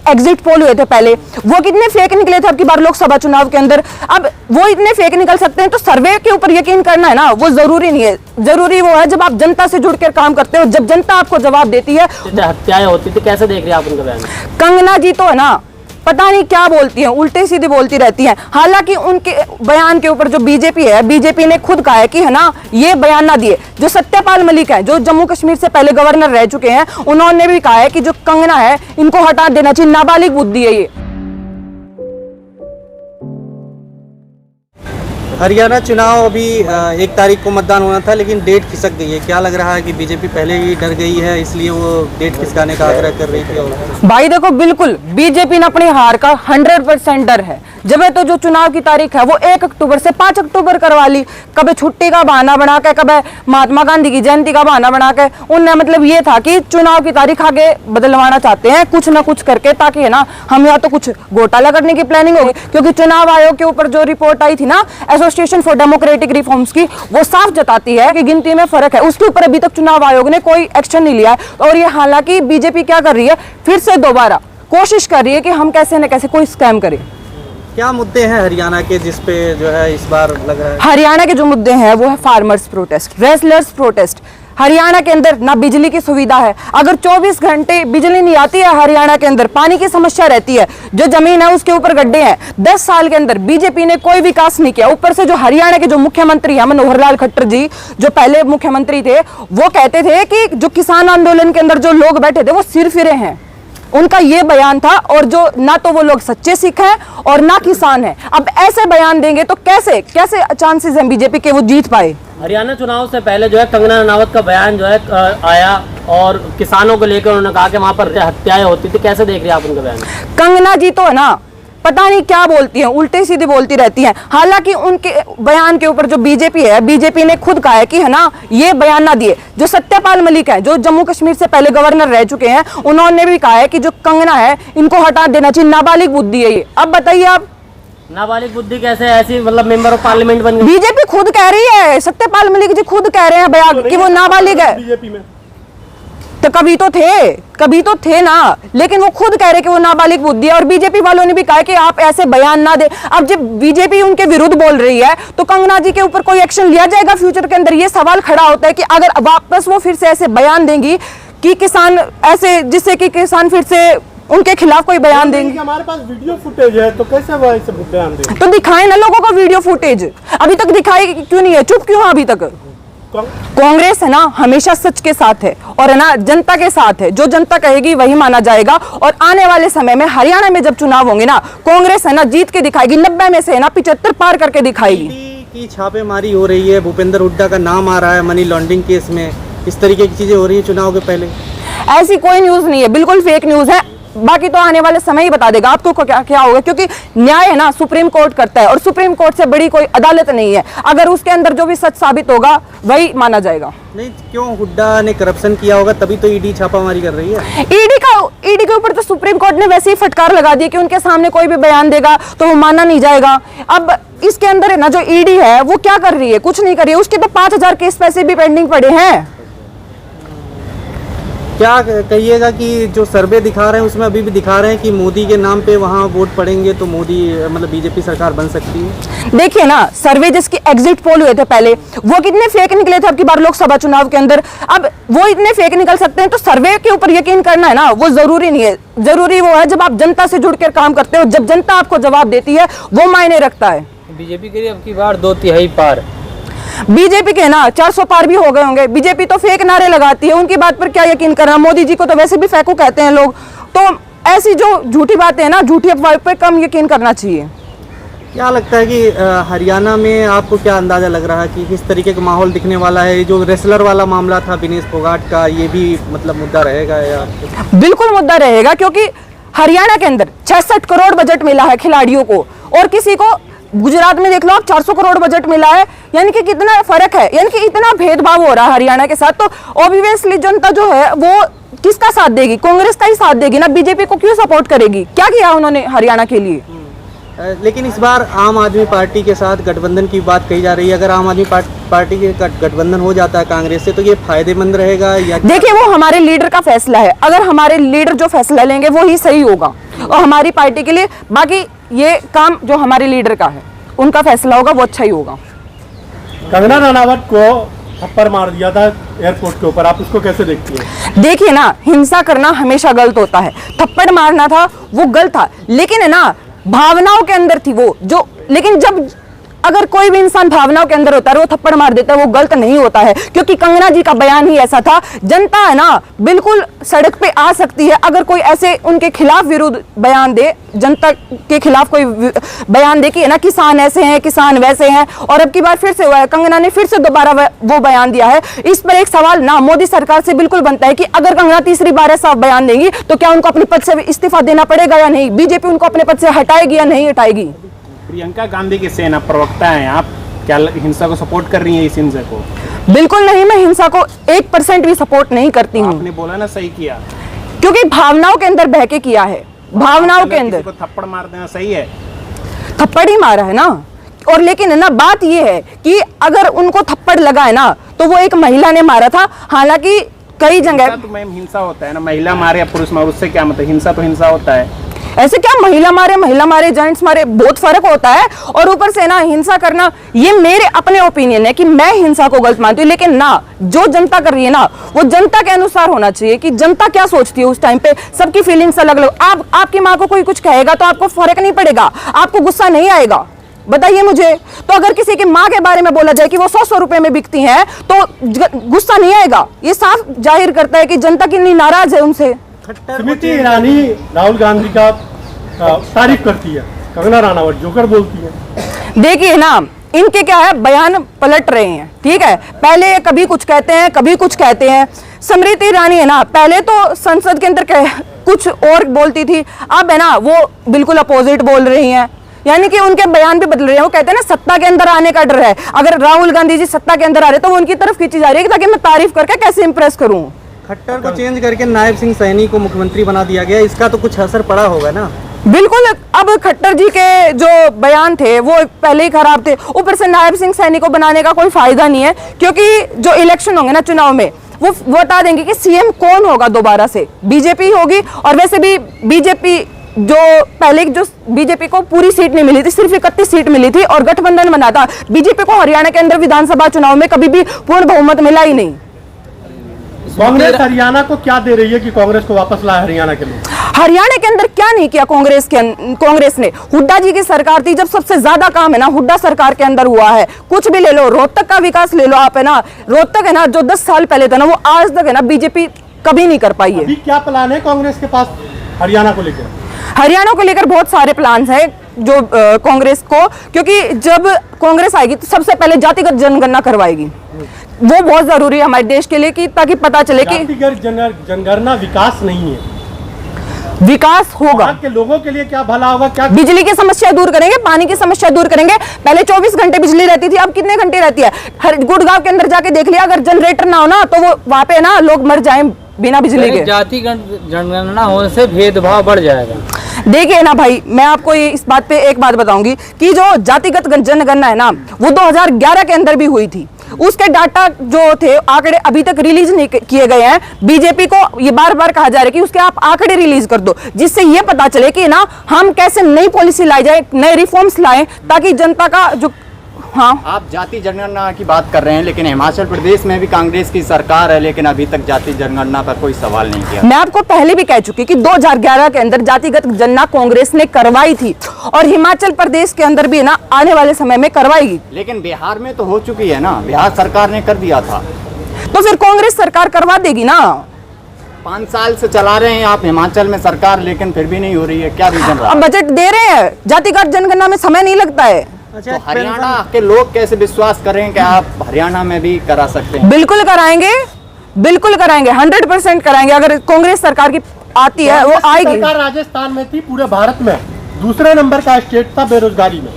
Exit poll हुए थे पहले, वो कितने फेक निकले थे अब की बार लोकसभा चुनाव के अंदर। अब वो इतने फेक निकल सकते हैं तो सर्वे के ऊपर यकीन करना है ना, वो जरूरी नहीं है। जरूरी वो है जब आप जनता से जुड़ कर काम करते हो, जब जनता आपको जवाब देती है। हत्याएं होती थी, कैसे देख रहे हैं आप उनका बयान? कंगना जी तो है ना, पता नहीं क्या बोलती हैं, उल्टे सीधे बोलती रहती हैं। हालांकि उनके बयान के ऊपर जो बीजेपी है, बीजेपी ने खुद कहा है कि है ना ये बयान ना दिए। जो सत्यपाल मलिक है, जो जम्मू कश्मीर से पहले गवर्नर रह चुके हैं, उन्होंने भी कहा है कि जो कंगना है इनको हटा देना चाहिए, नाबालिग बुद्धि है ये। हरियाणा चुनाव अभी 1 तारीख को मतदान होना था, लेकिन डेट खिसक गई है। क्या लग रहा है कि बीजेपी पहले ही डर गई है, इसलिए वो डेट खिसकाने का आग्रह कर रही थी? भाई देखो, बिल्कुल बीजेपी ने अपनी हार का 100% डर है। जब है तो जो चुनाव की तारीख है वो 1 अक्टूबर से 5 अक्टूबर करवा ली। कभी छुट्टी का बहाना बना के, कभी महात्मा गांधी की जयंती का बहाना बना के, उनने मतलब ये था कि चुनाव की तारीख आगे बदलवाना चाहते हैं कुछ ना कुछ करके, ताकि है ना हम या तो कुछ घोटाला करने की प्लानिंग होगी। क्योंकि चुनाव आयोग के ऊपर जो रिपोर्ट आई थी ना एसोसिएशन फॉर डेमोक्रेटिक रिफॉर्म्स की, वो साफ जताती है कि गिनती में फर्क है। उसके ऊपर अभी तक चुनाव आयोग ने कोई एक्शन नहीं लिया है। और ये हालांकि बीजेपी क्या कर रही है, फिर से दोबारा कोशिश कर रही है कि हम कैसे न कैसे कोई स्कैम करें। क्या मुद्दे हैं हरियाणा के जिसपे जो है इस बार लग रहा है? हरियाणा के जो मुद्दे हैं वो है farmers protest, wrestlers protest. Haryana के अंदर ना बिजली की सुविधा है, अगर 24 घंटे बिजली नहीं आती है हरियाणा के अंदर, पानी की समस्या रहती है, जो जमीन है उसके ऊपर गड्ढे हैं। 10 साल के अंदर बीजेपी ने कोई विकास नहीं किया। ऊपर से जो हरियाणा के जो मुख्यमंत्री है मनोहर लाल खट्टर जी, जो पहले मुख्यमंत्री थे, वो कहते थे कि जो किसान आंदोलन के अंदर जो लोग बैठे थे वो सिरफिरे हैं। उनका ये बयान था। और जो ना तो वो लोग सच्चे सिख हैं और ना किसान हैं। अब ऐसे बयान देंगे तो कैसे कैसे चांसेस हैं बीजेपी के वो जीत पाए? हरियाणा चुनाव से पहले जो है कंगना रनावत का बयान जो है आया और किसानों को लेकर उन्होंने कहा कि वहां पर हत्याएं होती थी। कैसे देख रहे हैं आप उनका बयान? कंगना जी तो है ना, पता नहीं क्या बोलती हैं, उल्टे सीधे बोलती रहती हैं। हालांकि उनके बयान के ऊपर जो बीजेपी है, बीजेपी ने खुद कहा है कि है ना ये बयान ना दिए। जो सत्यपाल मलिक है, जो जम्मू कश्मीर से पहले गवर्नर रह चुके हैं, उन्होंने भी कहा है कि जो कंगना है इनको हटा देना चाहिए, नाबालिग बुद्धि है ये। अब बताइए आप, नाबालिग बुद्धि कैसे ऐसी मतलब मेंबर ऑफ पार्लियामेंट बन गई? बीजेपी खुद कह रही है, सत्यपाल मलिक जी खुद कह रहे हैं बयान कि वो नाबालिग है। बीजेपी में तो कभी तो थे ना, लेकिन वो खुद कह रहे कि वो नाबालिग बुद्धि है। और बीजेपी वालों ने भी कहा कि आप ऐसे बयान ना दे। अब जब बीजेपी उनके विरुद्ध बोल रही है तो कंगना जी के ऊपर कोई एक्शन लिया जाएगा फ्यूचर के अंदर? ये सवाल खड़ा होता है कि अगर वापस वो फिर से ऐसे बयान देंगी कि किसान ऐसे, जिससे कि किसान फिर से उनके खिलाफ कोई बयान देंगे। हमारे पास वीडियो फुटेज है तो कैसे वो ऐसे बयान देंगे? तो दिखाएं ना लोगों को वीडियो फुटेज। अभी तक दिखाई क्यों नहीं है, चुप क्यों है अभी तक? कांग्रेस है ना हमेशा सच के साथ है और है ना जनता के साथ है। जो जनता कहेगी वही माना जाएगा। और आने वाले समय में हरियाणा में जब चुनाव होंगे ना, कांग्रेस है ना जीत के दिखाएगी। 90 में से है ना 75 पार करके दिखाएगी। की छापेमारी हो रही है, भूपेंद्र हुड्डा का नाम आ रहा है मनी लॉन्ड्रिंग केस में, इस तरीके की चीजें हो रही है चुनाव के पहले। ऐसी कोई न्यूज नहीं है, बिल्कुल फेक न्यूज है। बाकी तो आने वाले समय ही बता देगा आपको क्या क्या होगा। क्योंकि न्याय है ना सुप्रीम कोर्ट करता है और सुप्रीम कोर्ट से बड़ी कोई अदालत नहीं है। अगर उसके अंदर जो भी सच साबित होगा वही माना जाएगा। नहीं, क्यों हुड्डा ने करप्शन किया होगा तभी तो ईडी छापामारी कर रही है। ईडी के ऊपर तो सुप्रीम कोर्ट ने वैसे ही फटकार लगा दी कि उनके सामने कोई भी बयान देगा तो वो माना नहीं जाएगा। अब इसके अंदर है ना जो ईडी है वो क्या कर रही है? कुछ नहीं कर रही है। उसके तो 5000 केस पैसे भी पेंडिंग पड़े हैं। क्या कहिएगा कि जो सर्वे दिखा रहे हैं उसमें अभी भी दिखा रहे हैं कि मोदी के नाम पे वहाँ वोट पड़ेंगे तो मोदी मतलब बीजेपी सरकार बन सकती है? देखिए ना, सर्वे जिसकी एग्जिट पोल हुए थे पहले, वो कितने फेक निकले थे अब की बार लोकसभा चुनाव के अंदर। अब वो इतने फेक निकल सकते हैं तो सर्वे के ऊपर यकीन करना है ना, वो जरूरी नहीं है। जरूरी वो है जब आप जनता से जुड़ कर काम करते हो, जब जनता आपको जवाब देती है, वो मायने रखता है। बीजेपी के लिए अब की बार 2/3 पार। बीजेपी के ना 400 पार भी हो गए होंगे। बीजेपी तो फेक नारे लगाती है, उनकी बात पर क्या यकीन करना। मोदी जी को तो वैसे भी फेंकू कहते हैं लोग। तो ऐसी जो झूठी बातें हैं ना, झूठी अफवाह पे कम यकीन करना चाहिए। क्या लगता है कि हरियाणा में आपको क्या अंदाजा लग रहा है कि किस तरीके का माहौल दिखने वाला है? जो रेसलर वाला मामला था विनेश फोगाट का, ये भी मतलब मुद्दा रहेगा या? बिल्कुल मुद्दा रहेगा, क्योंकि हरियाणा के अंदर 66 करोड़ बजट मिला है खिलाड़ियों को और किसी को गुजरात में देख लो आप 400 करोड़ बजट मिला है। यानी कि कितना फर्क है, यानी कि इतना भेदभाव हो रहा है हरियाणा के साथ। तो ऑब्वियसली जनता जो है वो किसका साथ देगी? कांग्रेस का ही साथ देगी ना। बीजेपी को क्यों सपोर्ट करेगी? क्या किया उन्होंने हरियाणा के लिए? लेकिन इस बार आम आदमी पार्टी के साथ गठबंधन की बात कही जा रही है। अगर आम आदमी पार्टी के गठबंधन हो जाता है कांग्रेस से तो ये फायदेमंद रहेगा या? देखिए, वो हमारे लीडर का फैसला है। अगर हमारे लीडर जो फैसला लेंगे वो ही सही होगा। और हमारी पार्टी के लिए। बाकी ये काम जो हमारे लीडर का है, उनका फैसला होगा, वो अच्छा ही होगा। कंगना रनावत को थप्पड़ मार दिया था एयरपोर्ट के ऊपर, आप उसको कैसे देखती हैं? देखिए ना, हिंसा करना हमेशा गलत होता है। थप्पड़ मारना था वो गलत था, लेकिन है ना, भावनाओं के अंदर थी वो जो। लेकिन जब अगर कोई भी इंसान भावनाओं के अंदर होता है, वो थप्पड़ मार देता है, वो गलत नहीं होता है। क्योंकि कंगना जी का बयान ही ऐसा था। जनता है ना, बिल्कुल सड़क पे आ सकती है अगर कोई ऐसे उनके खिलाफ विरोध बयान दे, जनता के खिलाफ कोई बयान दे कि है ना, किसान ऐसे हैं, किसान वैसे हैं। और अब की बार फिर से हुआ है, कंगना ने फिर से दोबारा वो बयान दिया है। इस पर एक सवाल ना मोदी सरकार से बिल्कुल बनता है कि अगर कंगना तीसरी बार ऐसा बयान देंगी तो क्या उनको अपने पद से इस्तीफा देना पड़ेगा या नहीं? बीजेपी उनको अपने पद से हटाएगी या नहीं हटाएगी? प्रियंका गांधी की सेना प्रवक्ता हैं आप, क्या हिंसा को सपोर्ट कर रही हैं? इस हिंसा को बिल्कुल नहीं, मैं हिंसा को 1% भी सपोर्ट नहीं करती हूँ। आपने बोला ना, सही किया, क्योंकि भावनाओं के अंदर बह के किया है, भावनाओं के अंदर। किसी को थप्पड़ मार देना सही है? थप्पड़ ही मारा है ना। और लेकिन है ना, बात ये है कि अगर उनको थप्पड़ लगा है ना, तो वो एक महिला ने मारा था। हालांकि कई जगह तो मैम हिंसा होता है ना, महिला मारे या पुरुष मारे, उससे क्या मतलब? हिंसा तो हिंसा होता है। ऐसे क्या महिला मारे जेंट्स मारे, बहुत फर्क होता है। और ऊपर से ना, हिंसा करना, ये मेरे अपने ओपिनियन है कि मैं हिंसा को गलत मानती हूँ। लेकिन ना, जो जनता कर रही है ना, वो जनता के अनुसार होना चाहिए कि जनता क्या सोचती है उस टाइम पे। सबकी फीलिंग्स अलग अलग। आपकी माँ को कोई कुछ कहेगा तो आपको फर्क नहीं पड़ेगा, आपको गुस्सा नहीं आएगा? बताइए मुझे। तो अगर किसी की माँ के बारे में बोला जाए कि वो 100 रुपए में बिकती हैं, तो गुस्सा नहीं आएगा? ये साफ जाहिर करता है कि जनता कितनी नाराज है उनसे। स्मृति ईरानी राहुल गांधी का तारीफ करती है, कंगना रनावत जोकर बोलती है। देखिए ना, इनके क्या है, बयान पलट रहे हैं, ठीक है। पहले कभी कुछ कहते हैं, कभी कुछ कहते हैं। स्मृति ईरानी है ना, पहले तो संसद के अंदर कुछ और बोलती थी, अब है ना, वो बिल्कुल अपोजिट बोल रही हैं। यानी कि उनके बयान भी बदल रहे हैं। वो कहते हैं ना, सत्ता के अंदर आने का डर है। अगर राहुल गांधी जी सत्ता के अंदर आ रहे तो वो उनकी तरफ खींची जा रही है ताकि मैं तारीफ करके कैसे इंप्रेस करूं। खट्टर को चेंज करके नायब सिंह सैनी को मुख्यमंत्री बना दिया गया, इसका तो कुछ असर पड़ा होगा ना? बिल्कुल। अब खट्टर जी के जो बयान थे वो पहले ही खराब थे, ऊपर से नायब सिंह सैनी को बनाने का कोई फायदा नहीं है। क्योंकि जो इलेक्शन होंगे ना चुनाव में, वो बता देंगे कि सीएम कौन होगा दोबारा से, बीजेपी होगी। और वैसे भी बीजेपी जो पहले जो बीजेपी को पूरी सीट नहीं मिली थी, सिर्फ 31 सीट मिली थी और गठबंधन बना था। बीजेपी को हरियाणा के अंदर विधानसभा चुनाव में कभी भी पूर्ण बहुमत मिला ही नहीं। कांग्रेस हरियाणा को क्या दे रही है कि कांग्रेस को वापस लाए हरियाणा के लोग? हरियाणा के अंदर क्या नहीं किया कांग्रेस ने? हुड्डा जी की सरकार थी जब सबसे ज्यादा काम है ना हुड्डा सरकार के अंदर हुआ है। कुछ भी ले लो, रोहतक का विकास ले लो आप, है ना। रोहतक है ना, जो 10 साल पहले था ना, वो आज तक है ना बीजेपी कभी नहीं कर पाई है। अभी क्या प्लान है कांग्रेस के पास हरियाणा को लेकर? हरियाणा को लेकर बहुत सारे प्लान्स हैं जो कांग्रेस को, क्योंकि जब कांग्रेस आएगी तो सबसे पहले जातिगत जनगणना करवाएगी। वो बहुत जरूरी है हमारे देश के लिए कि ताकि पता चले कि जातिगत जनगणना विकास नहीं है, विकास होगा। वहाँ के लोगों के लिए क्या भला होगा? क्या बिजली की समस्या दूर करेंगे, पानी की समस्या दूर करेंगे। पहले 24 घंटे बिजली रहती थी, अब कितने घंटे रहती है? गुड़गांव के अंदर जाके देख लिया, अगर जनरेटर ना हो ना तो वो वहां पे ना लोग मर जाएं बिना बिजली के। जातिगत जनगणना होने से भेदभाव बढ़ जाएगा। देखिए ना भाई, मैं आपको ये इस बात पे एक बात बताऊंगी कि जो जातिगत जनगणना है ना, वो 2011 के अंदर भी हुई थी। उसके डाटा जो थे, आंकड़े अभी तक रिलीज नहीं किए गए हैं। बीजेपी को ये बार बार कहा जा रहा है कि उसके आप आंकड़े रिलीज कर दो, जिससे ये पता चले कि ना हम कैसे नई पॉलिसी लाई जाए, नए रिफॉर्म्स लाएं, ताकि जनता का जो। हाँ, आप जाति जनगणना की बात कर रहे हैं, लेकिन हिमाचल प्रदेश में भी कांग्रेस की सरकार है, लेकिन अभी तक जाति जनगणना पर कोई सवाल नहीं किया। मैं आपको पहले भी कह चुकी कि 2011 के अंदर जातिगत जनगणना कांग्रेस ने करवाई थी और हिमाचल प्रदेश के अंदर भी ना आने वाले समय में करवाएगी। लेकिन बिहार में तो हो चुकी है ना, बिहार सरकार ने कर दिया था, तो फिर कांग्रेस सरकार करवा देगी ना। 5 साल से चला रहे हैं आप हिमाचल में सरकार, लेकिन फिर भी नहीं हो रही है, क्या रीजन रहा? अब बजट दे रहे हैं, जातिगत जनगणना में समय नहीं लगता है। तो हरियाणा के लोग कैसे विश्वास करें कि आप हरियाणा में भी करा सकते हैं? बिल्कुल कराएंगे, बिल्कुल कराएंगे, 100% कराएंगे। अगर कांग्रेस सरकार की आती है, वो आएगी। सरकार राजस्थान में थी, पूरे भारत में दूसरे नंबर का स्टेट था बेरोजगारी में,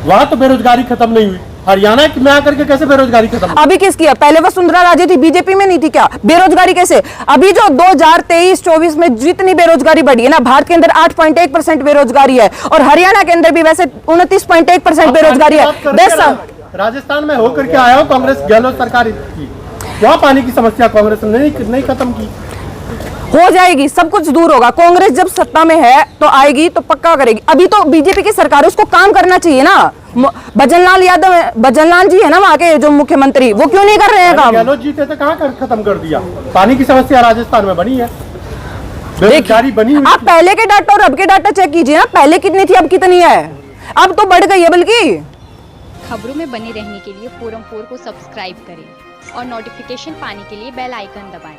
वहां तो बेरोजगारी खत्म नहीं हुई। हरियाणा में आकर के कैसे बेरोजगारी खत्म? अभी किसकी है? पहले वसुंधरा राजे थी, बीजेपी में नहीं थी क्या? बेरोजगारी कैसे? अभी जो 2023-24 में जितनी बेरोजगारी बढ़ी है ना, भारत के अंदर 8.1% बेरोजगारी है और हरियाणा के अंदर भी वैसे 29.1% बेरोजगारी है। 10 साल राजस्थान में होकर के आया हो कांग्रेस, गहलोत सरकार की, वहाँ पानी की समस्या कांग्रेस ने नहीं खत्म की। हो जाएगी, सब कुछ दूर होगा। कांग्रेस जब सत्ता में है तो आएगी तो पक्का करेगी। अभी तो बीजेपी की सरकार है, उसको काम करना चाहिए ना। भजनलाल यादव, भजनलाल जी है ना वहाँ के जो मुख्यमंत्री, वो क्यों नहीं कर रहे हैं काम? गहलोत जी थे तो कहाँ खत्म कर दिया? पानी की समस्या राजस्थान में बनी है, बेरोजगारी बनी हुई। आप पहले के डाटा और अब के डाटा चेक कीजिए ना, पहले कितनी थी अब कितनी है, अब तो बढ़ गई है बल्कि। खबरों में बने रहने के लिए फोरम 4 को सब्सक्राइब करें और नोटिफिकेशन पाने के लिए बेल आइकन दबाएं।